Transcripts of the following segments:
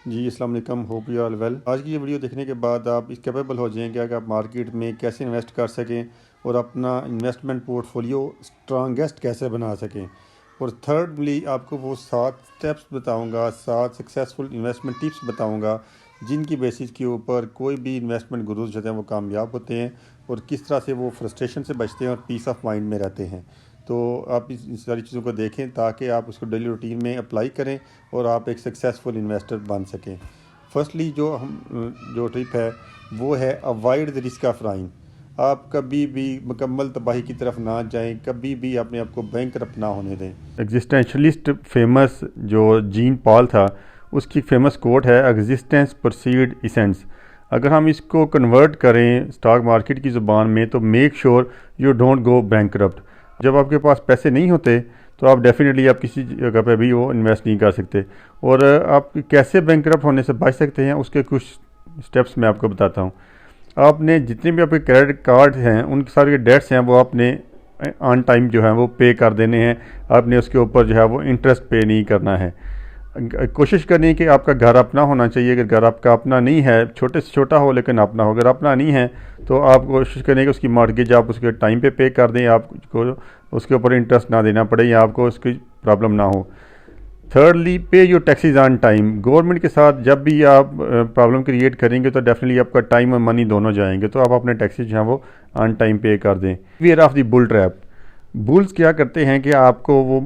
जी अस्सलाम वालेकुम, hope you are well. आज की ये वीडियो देखने के बाद आप इस कैपेबल हो जाएंगे कि आप मार्केट में कैसे इन्वेस्ट कर सकें और अपना इन्वेस्टमेंट पोर्टफोलियो स्ट्रॉन्गेस्ट कैसे बना सकें। और थर्डली आपको वो 7 स्टेप्स बताऊंगा, 7 सक्सेसफुल इन्वेस्टमेंट टिप्स बताऊंगा जिनकी बेसिस के ऊपर कोई भी इन्वेस्टमेंट गुरुज होते हैं वो कामयाब होते हैं और किस तरह से वो फ्रस्ट्रेशन से बचते हैं और पीस ऑफ माइंड में रहते हैं। तो आप इस सारी चीज़ों को देखें ताकि आप उसको डेली रूटीन में अप्लाई करें और आप एक सक्सेसफुल इन्वेस्टर बन सकें। फर्स्टली जो टिप है वो है अवॉइड द रिस्क ऑफ राइंग। आप कभी भी मुकम्मल तबाही की तरफ ना जाएं, कभी भी अपने आप को बैंकरप्ट ना होने दें। एग्जिस्टेंशलिस्ट फेमस जो जीन पॉल था उसकी फेमस कोट है, एग्जिस्टेंस परसीड इसेंस। अगर हम इसको कन्वर्ट करें स्टॉक मार्केट की ज़ुबान में तो make sure you don't go bankrupt. जब आपके पास पैसे नहीं होते तो आप डेफिनेटली आप किसी जगह पे भी वो इन्वेस्ट नहीं कर सकते। और आप कैसे बैंकरप्ट होने से बच सकते हैं उसके कुछ स्टेप्स मैं आपको बताता हूँ। आपने जितने भी आपके क्रेडिट कार्ड हैं उनके सारे डेट्स हैं वो आपने ऑन टाइम जो है वो पे कर देने हैं। आपने उसके ऊपर जो है वो इंटरेस्ट पे नहीं करना है। कोशिश करनी कि आपका घर अपना होना चाहिए। अगर घर आपका अपना नहीं है, छोटे से छोटा हो लेकिन अपना हो, अगर अपना नहीं है तो आप कोशिश करें कि उसकी मॉर्गेज आप उसके टाइम पे कर दें, आपको उसके ऊपर इंटरेस्ट ना देना पड़े या आपको उसकी प्रॉब्लम ना हो। थर्डली, पे your taxes on time. Government के साथ जब भी आप प्रॉब्लम क्रिएट करेंगे तो डेफिनेटली आपका टाइम और मनी दोनों जाएंगे, तो आप अपने टैक्सेस जो हैं वो ऑन टाइम पे कर दें। Beware of the bull trap. Bulls क्या करते हैं कि आपको वो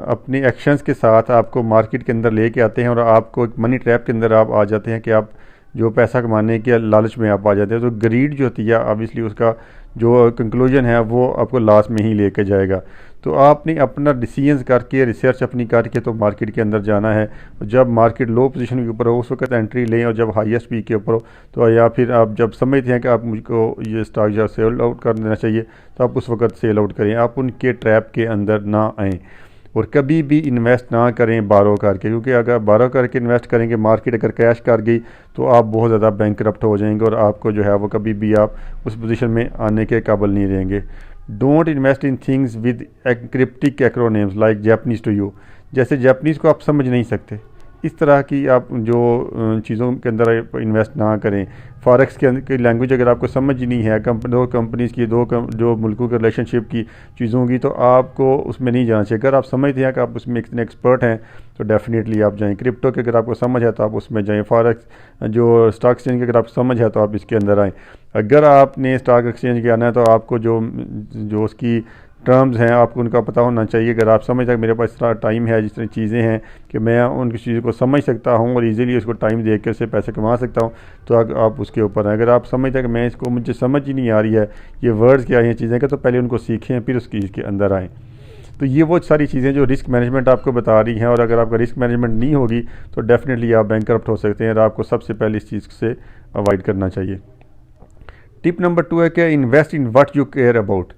अपने एक्शंस के साथ आपको मार्केट के अंदर लेके आते हैं और आपको एक मनी ट्रैप के अंदर आप आ जाते हैं कि आप जो पैसा कमाने के लालच में आप आ जाते हैं। तो ग्रीड जो होती है ऑब्वियसली उसका जो कंक्लूजन है वो आपको लॉस में ही लेके जाएगा। तो आपने अपना डिसीजंस करके रिसर्च अपनी करके तो मार्केट के अंदर जाना है। जब मार्केट लो पोजीशन के ऊपर हो उस वक्त एंट्री लें, और जब हाईएस्ट पीक के ऊपर हो तो या फिर आप जब समझते हैं कि आप मुझको ये स्टॉक जो सेल आउट कर देना चाहिए तो आप उस वक्त सेल आउट करें। आप उनके ट्रैप के अंदर ना आएँ और कभी भी इन्वेस्ट ना करें बारो करके, क्योंकि अगर बारो करके इन्वेस्ट करेंगे मार्केट अगर क्रैश कर गई तो आप बहुत ज़्यादा बैंकरप्ट हो जाएंगे और आपको जो है वो कभी भी आप उस पोजीशन में आने के काबिल नहीं रहेंगे। Don't invest in things with cryptic acronyms like Japanese to you. जैसे जैपनीज़ को आप समझ नहीं सकते, इस तरह की आप जो चीज़ों के अंदर इन्वेस्ट ना करें। फॉरेक्स के अंदर की लैंग्वेज अगर आपको समझ ही नहीं है, दो कंपनीज़ की जो मुल्कों के रिलेशनशिप की चीज़ों की, तो आपको उसमें नहीं जाना चाहिए। अगर आप समझते हैं कि आप उसमें इतने एक्सपर्ट हैं तो डेफिनेटली आप जाएँ। क्रिप्टो की अगर आपको समझ है तो आप उसमें जाएँ। फॉरेक्स जो स्टॉक एक्सचेंज की अगर आपको समझ है तो आप इसके अंदर आएँ। अगर आपने स्टॉक एक्सचेंज के आना है तो आपको जो उसकी टर्म्स हैं आपको उनका पता होना चाहिए। अगर आप समझते हैं मेरे पास इतना टाइम है, जिस तरह चीज़ें हैं कि मैं उनकी चीज़ों को समझ सकता हूँ और इजीली उसको टाइम दे के उससे पैसे कमा सकता हूँ, तो आप उसके ऊपर हैं। अगर आप समझते हैं कि मैं इसको मुझे समझ ही नहीं आ रही है ये वर्ड्स क्या हैं चीज़ें का, तो पहले उनको सीखें फिर उसकी इसके अंदर आएँ। तो ये वो सारी चीज़ें जो रिस्क मैनेजमेंट आपको बता रही हैं, और अगर आपका रिस्क मैनेजमेंट नहीं होगी तो डेफिनेटली आप बैंकरप्ट हो सकते हैं और आपको सबसे पहले इस चीज़ से अवॉइड करना चाहिए। टिप नंबर 2 है कि invest in what you care about.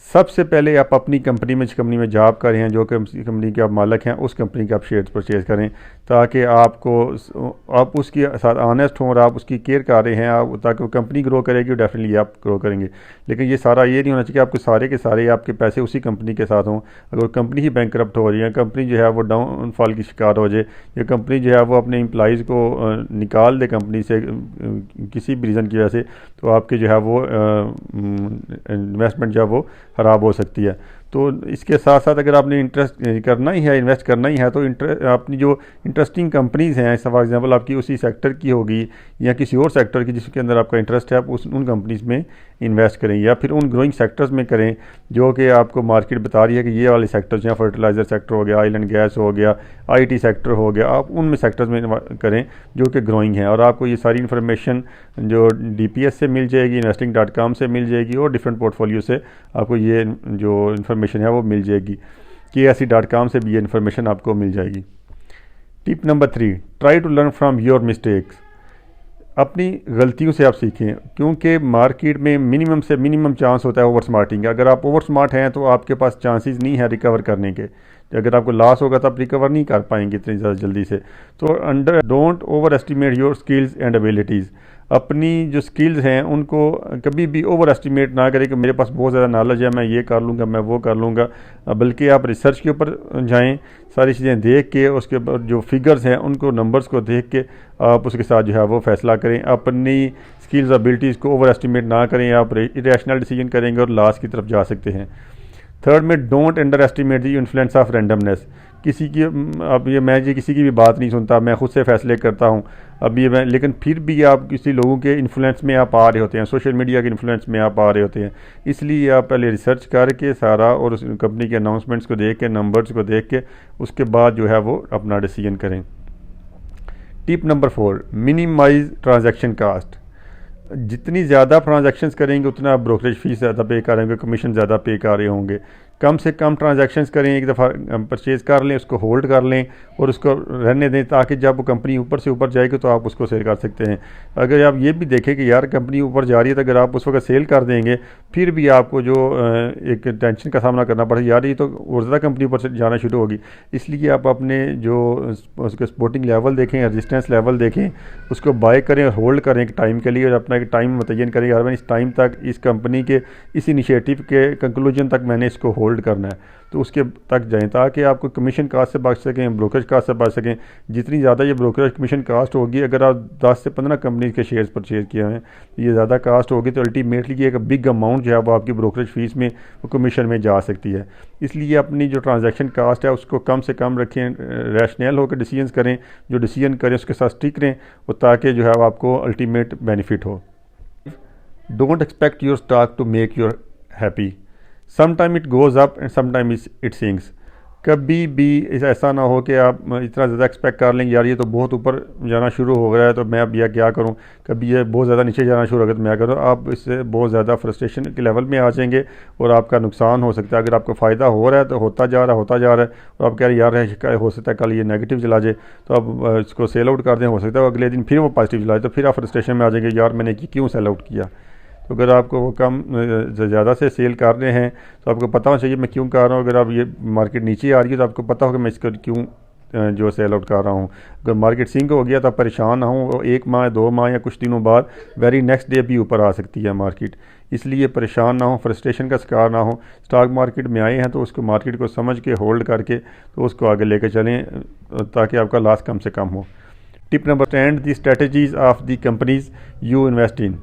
सबसे पहले आप अपनी कंपनी में, जिस कंपनी में जॉब कर रहे हैं, जो कंपनी के आप मालिक हैं, उस कंपनी के आप शेयर्स परचेज़ करें ताकि आप उसके साथ ऑनेस्ट हों और आप उसकी केयर कर रहे हैं, आप ताकि वो कंपनी ग्रो करेगी, डेफिनेटली आप ग्रो करेंगे। लेकिन ये सारा ये नहीं होना चाहिए कि आपके सारे के सारे आपके पैसे उसी कंपनी के साथ हों। अगर कंपनी ही बैंकरप्ट हो रही है, कंपनी जो है वो डाउनफॉल की शिकार हो जाए, या कंपनी जो है वो अपने एम्प्लॉज़ को निकाल दे कंपनी से किसी भी रीज़न की वजह से, तो आपके जो है वो इन्वेस्टमेंट जो है वो ख़राब हो सकती है। तो इसके साथ साथ अगर आपने इंटरेस्ट करना ही है, इन्वेस्ट करना ही है, तो अपनी जो इंटरेस्टिंग कंपनीज़ हैं, फॉर एग्जांपल आपकी उसी सेक्टर की होगी या किसी और सेक्टर की जिसके अंदर आपका इंटरेस्ट है, आप उन कंपनीज़ में इन्वेस्ट करें या फिर उन ग्रोइंग सेक्टर्स में करें जो कि आपको मार्केट बता रही है कि ये वाले सेक्टर्स हैं, फर्टिलाइज़र सेक्टर हो गया, ऑयल एंड गैस हो गया, IT सेक्टर हो गया, आप उनमें सेक्टर्स में करें जो कि ग्रोइंग हैं। और आपको ये सारी इन्फॉर्मेशन जो DPS से मिल जाएगी, investing.com से मिल जाएगी, और डिफरेंट पोर्टफोलियो से आपको ये जो इन्फॉर्मेशन है वो मिल जाएगी। KSE.com से भी ये इन्फॉर्मेशन आपको मिल जाएगी। Tip number 3, try to learn from your mistakes. अपनी गलतियों से आप सीखें, क्योंकि मार्केट में मिनिमम से मिनिमम चांस होता है ओवर स्मार्टिंग का। अगर आप ओवर स्मार्ट हैं तो आपके पास चांसेस नहीं है रिकवर करने के। अगर आपको लॉस होगा तो आप रिकवर नहीं कर पाएंगे इतनी ज़्यादा जल्दी से। तो don't over estimate your skills and abilities. अपनी जो स्किल्स हैं उनको कभी भी ओवर एस्टिमेट ना करें कि मेरे पास बहुत ज़्यादा नॉलेज है, मैं ये कर लूँगा, मैं वो कर लूँगा। बल्कि आप रिसर्च के ऊपर जाएं, सारी चीज़ें देख के उसके जो फिगर्स हैं उनको, नंबर्स को देख के आप उसके साथ जो है वो फैसला करें। अपनी स्किल्स एबिलिटीज़ को ओवर एस्टिमेट ना करें, आप इरेशनल डिसीजन करेंगे और लॉस की तरफ जा सकते हैं। थर्ड में don't under estimate the influence of randomness. किसी की अब मैं किसी की भी बात नहीं सुनता, मैं खुद से फैसले करता हूँ। अब ये मैं, लेकिन फिर भी आप किसी लोगों के इन्फ्लुएंस में आप आ रहे होते हैं, सोशल मीडिया के इन्फ्लुएंस में आप आ रहे होते हैं। इसलिए आप पहले रिसर्च करके सारा और उस कंपनी के अनाउंसमेंट्स को देख के, नंबर्स को देख के, उसके बाद जो है वो अपना डिसीजन करें। Tip number 4, minimize transaction cost. जितनी ज़्यादा ट्रांजैक्शंस करेंगे उतना ब्रोकरेज फ़ीस ज़्यादा पे करेंगे, कमीशन ज़्यादा पे कर रहे होंगे। कम से कम ट्रांजैक्शंस करें, एक दफ़ा परचेज़ कर लें, उसको होल्ड कर लें और उसको रहने दें, ताकि जब वो कंपनी ऊपर से ऊपर जाएगी तो आप उसको सेल कर सकते हैं। अगर आप ये भी देखें कि यार कंपनी ऊपर जा रही है, तो अगर आप उस वक्त सेल कर देंगे फिर भी आपको जो एक टेंशन का सामना करना पड़ेगा, यार ये तो और ज़्यादा कंपनी ऊपर से जाना शुरू होगी। इसलिए आप अपने जो उसके सपोर्टिंग लेवल देखें, रजिस्टेंस लेवल देखें, उसको बाय करें और होल्ड करें एक टाइम के लिए, और अपना एक टाइम मुतय्यन करें, यार मैं इस टाइम तक इस कंपनी के इस इनिशिएटिव के कंक्लूजन तक मैंने इसको होल्ड करना है, तो उसके तक जाएं, ताकि आपको कमीशन कास्ट से बच सकें, ब्रोकरेज कास्ट से बच सकें। जितनी ज़्यादा ये ब्रोकरेज कमीशन कास्ट होगी, अगर आप 10 से 15 कंपनी के शेयर्स परचेज किए हैं, ये ज़्यादा कास्ट होगी, तो अल्टीमेटली एक बिग अमाउंट जो है वो आपकी ब्रोकरेज फ़ीस में, वो कमीशन में जा सकती है। इसलिए अपनी जो ट्रांजैक्शन कास्ट है उसको कम से कम रखें, रैशनल होकर डिसीजन करें, जो डिसीजन करें उसके साथ स्टिक रहें, और ताकि जो है वो आपको अल्टीमेट बेनिफिट हो। Don't expect your stock to make your happy. Sometime it goes up and sometime it sinks. कभी भी ऐसा ना हो कि आप इतना ज़्यादा एक्सपेक्ट कर लेंगे, यार ये तो बहुत ऊपर जाना शुरू हो गया है तो मैं अब यह क्या करूं, कभी ये बहुत ज़्यादा नीचे जाना शुरू हो गया तो मैं करूँ। आप इससे बहुत ज़्यादा फ्रस्ट्रेशन के लेवल में आ जाएंगे और आपका नुकसान हो सकता है। अगर आपको फ़ायदा हो रहा है तो होता जा रहा है, और आप कह रहे हैं यार हो सकता है कल ये नेगेटिव चला जाए, तो आप इसको सेल आउट कर दें, हो सकता है अगले दिन फिर वो पॉजिटिव चला जाए, तो फिर आप फ्रस्ट्रेशन में आ जाएंगे, यार मैंने क्यों सेल आउट किया। तो अगर आपको वो कम ज़्यादा से सेल कर रहे हैं तो आपको पता होना चाहिए मैं क्यों कर रहा हूँ। अगर आप ये मार्केट नीचे आ रही है तो आपको पता होगा मैं इसको क्यों जो सेल आउट कर रहा हूँ। अगर मार्केट सिंक हो गया तो आप परेशान ना हो, 1 माह 2 माह या कुछ दिनों बाद वेरी नेक्स्ट डे भी ऊपर आ सकती है मार्केट। इसलिए परेशान ना हो, फ्रस्ट्रेशन का शिकार ना हो। स्टॉक मार्केट में आए हैं तो उसको मार्केट को समझ के होल्ड करके तो उसको आगे लेकर चलें, ताकि आपका लॉस कम से कम हो। Tip number 10, the strategies of the companies you invest in.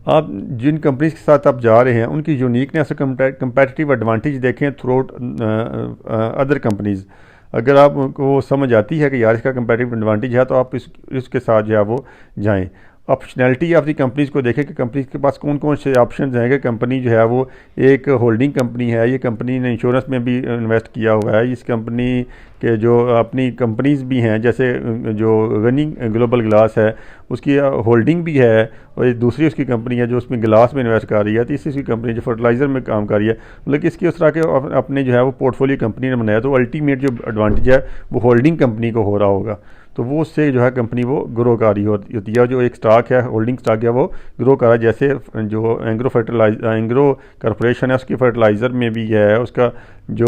आप जिन कंपनीज के साथ आप जा रहे हैं उनकी यूनिकनेस और कंपेटिटिव एडवांटेज देखें थ्रू आउट अदर कंपनीज़। अगर आपको समझ आती है कि यार इसका कंपेटिटिव एडवांटेज है तो आप इसके साथ जो है वो जाएं। ऑप्शनैलिटी ऑफ दी कंपनीज़ को देखें कि कंपनीज के पास कौन कौन से ऑप्शन हैं। कि कंपनी जो है वो एक होल्डिंग कंपनी है, ये कंपनी ने इंश्योरेंस में भी इन्वेस्ट किया हुआ है, इस कंपनी के जो अपनी कंपनीज़ भी हैं, जैसे जो रनिंग ग्लोबल ग्लास है उसकी होल्डिंग भी है, और दूसरी उसकी कंपनी है जो उसमें ग्लास में इन्वेस्ट कर रही है, तीसरी उसकी कंपनी जो फर्टिलाइज़र में काम कर रही है। मतलब इसकी उस तरह के अपने जो है वो पोर्टफोलियो कंपनी ने बनाया, तो अल्टीमेट जो एडवांटेज है वो होल्डिंग कंपनी को हो रहा होगा, तो वो उससे जो है कंपनी वो ग्रो कर रही होती है। जो एक स्टॉक है, होल्डिंग स्टॉक है, वो ग्रो कर रहा है। जैसे जो एंग्रो कॉरपोरेशन है उसकी फर्टिलाइज़र में भी है, उसका जो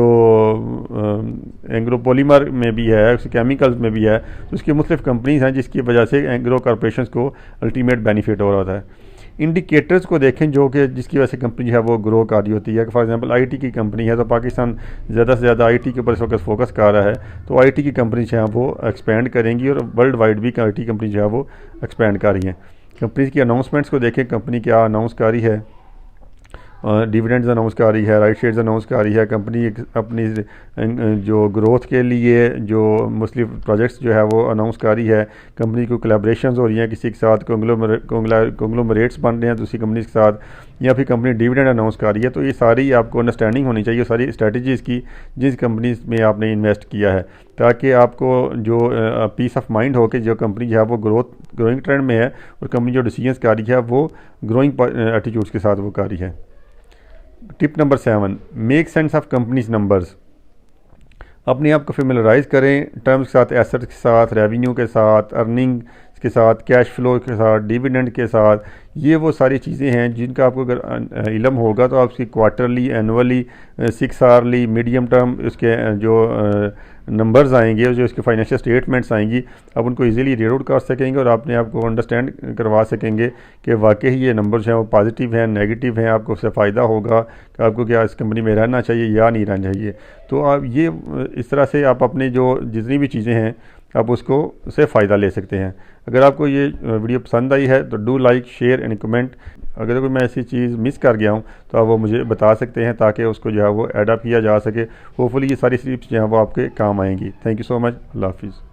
एंग्रो पॉलीमर में भी है, उसके केमिकल्स में भी है, तो उसकी मुख्तलिफ कंपनीज हैं जिसकी वजह से एंग्रो कॉरपोरेशन को अल्टीमेट बेनिफिट हो रहा है। इंडिकेटर्स को देखें जो कि जिसकी वजह से कंपनी जो है वो ग्रो कर रही होती है। फॉर एग्जांपल आईटी की कंपनी है तो पाकिस्तान ज़्यादा से ज़्यादा आईटी के ऊपर इस वक्त फोकस कर रहा है, तो आईटी की कंपनी जो है वो एक्सपेंड करेंगी, और वर्ल्ड वाइड भी आईटी कंपनी जो है वो एक्सपेंड कर रही हैं। कंपनीज की अनाउंसमेंट्स को देखें, कंपनी क्या अनाउंस कर रही है, डिविडेंड्स अनाउंस कर रही है, राइट शेयर्स अनाउंस कर रही है। कंपनी अपनी जो ग्रोथ के लिए जो मुख्तलिफ प्रोजेक्ट्स जो है वो अनाउंस कर रही है। कंपनी को कोलैबोरेशंस हो रही हैं किसी के साथ, कॉन्ग्लोमरेट्स बन रहे हैं दूसरी कंपनी के साथ, या फिर कंपनी डिविडेंड अनाउंस कर रही है। तो ये सारी आपको अंडरस्टैंडिंग होनी चाहिए सारी स्ट्रेटजीज़ की जिस कंपनीज में आपने इन्वेस्ट किया है, ताकि आपको जो पीस ऑफ माइंड हो कि जो कंपनी जो है वो ग्रोइंग ट्रेंड में है और कंपनी जो डिसीजंस कर रही है वो ग्रोइंग एटीट्यूड्स के साथ वो कर रही है। Tip number 7, make sense of companies numbers. अपने आप को फेमिलराइज करें टर्म्स के साथ, एसेट्स के साथ, रेवेन्यू के साथ, अर्निंग के साथ, कैश फ्लो के साथ, डिविडेंड के साथ, ये वो सारी चीज़ें हैं जिनका आपको अगर इल्म होगा तो आप उसकी quarterly, annually, 6 hourly, medium term उसके जो नंबर्स आएंगे, जो इसके फाइनेंशियल स्टेटमेंट्स आएंगी, आप उनको इजीली रीड आउट कर सकेंगे और अपने आप को अंडरस्टैंड करवा सकेंगे कि वाकई ये नंबर्स हैं वो पॉजिटिव हैं, नेगेटिव हैं, आपको उससे फ़ायदा होगा कि आपको क्या इस कंपनी में रहना चाहिए या नहीं रहना चाहिए। तो आप ये इस तरह से आप अपनी जो जितनी भी चीज़ें हैं आप उसको से फ़ायदा ले सकते हैं। अगर आपको ये वीडियो पसंद आई है तो do like, share and comment. अगर कोई मैं ऐसी चीज़ मिस कर गया हूँ तो आप वो मुझे बता सकते हैं ताकि उसको जो है वो एडअप किया जा सके। होपफुली ये सारी टिप्स जो हैं वो आपके काम आएंगी। Thank you so much. अल्लाह हाफिज़।